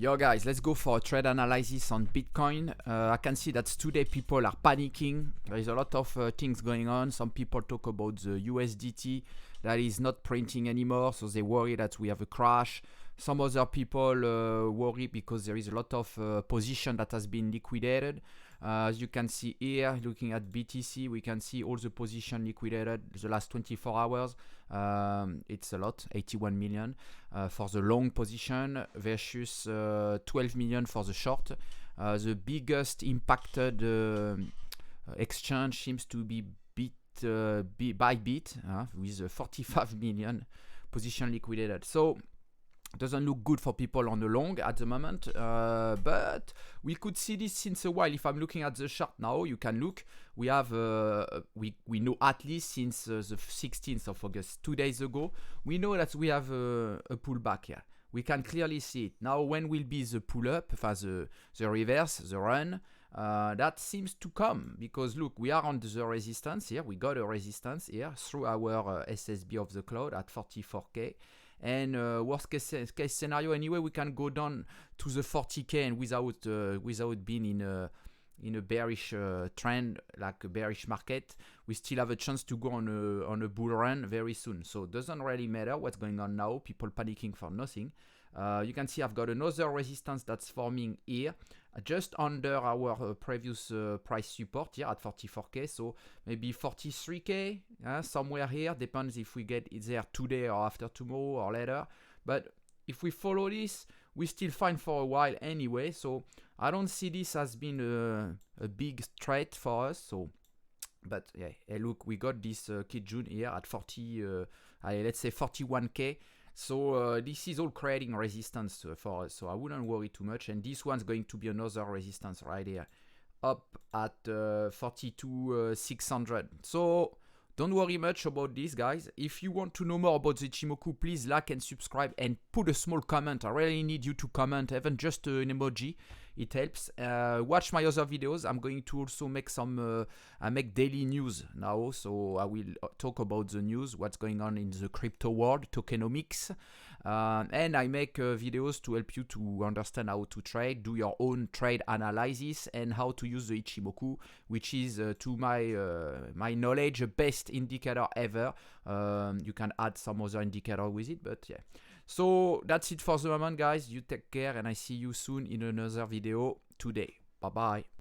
Yo guys, let's go for a trade analysis on Bitcoin. I can see that today people are panicking. There is a lot of things going on. Some people talk about the USDT that is not printing anymore, so they worry that we have a crash. Some other people worry because there is a lot of position that has been liquidated. As you can see here, looking at BTC, we can see all the position liquidated the last 24 hours. It's a lot, 81 million for the long position versus 12 million for the short. The biggest impacted exchange seems to be Bybit with 45 million position liquidated. So doesn't look good for people on the long at the moment, but we could see this since a while. If I'm looking at the chart now, you can look. We have we know at least since the 16th of August, 2 days ago, we know that we have a pullback here. We can clearly see it. Now, when will be the pull up, the reverse, the run? That seems to come because look, we are on the resistance here. We got a resistance here through our SSB of the cloud at 44k. And worst case scenario, anyway, we can go down to the 40k and without being in a bearish trend, like a bearish market, we still have a chance to go on a bull run very soon. So it doesn't really matter what's going on now. People panicking for nothing. You can see I've got another resistance that's forming here, just under our previous price support here at 44k. So maybe 43k, somewhere here. Depends if we get it there today or after tomorrow or later. But if we follow this, we still fine for a while anyway. So I don't see this as being a big threat for us. So, but yeah, hey, look, we got this Kijun here at 40, let's say 41k. So this is all creating resistance for us, so I wouldn't worry too much. And this one's going to be another resistance right here, up at 42,600. So don't worry much about this, guys. If you want to know more about the Ichimoku, please like and subscribe and put a small comment. I really need you to comment, even just an emoji. It helps. Watch my other videos. I'm going to also make I make daily news now, so I will talk about the news, what's going on in the crypto world, tokenomics, and I make videos to help you to understand how to trade, do your own trade analysis, and how to use the Ichimoku, which is, to my knowledge, the best indicator ever. You can add some other indicator with it, but yeah. So that's it for the moment, guys. You take care, and I see you soon in another video today. Bye bye.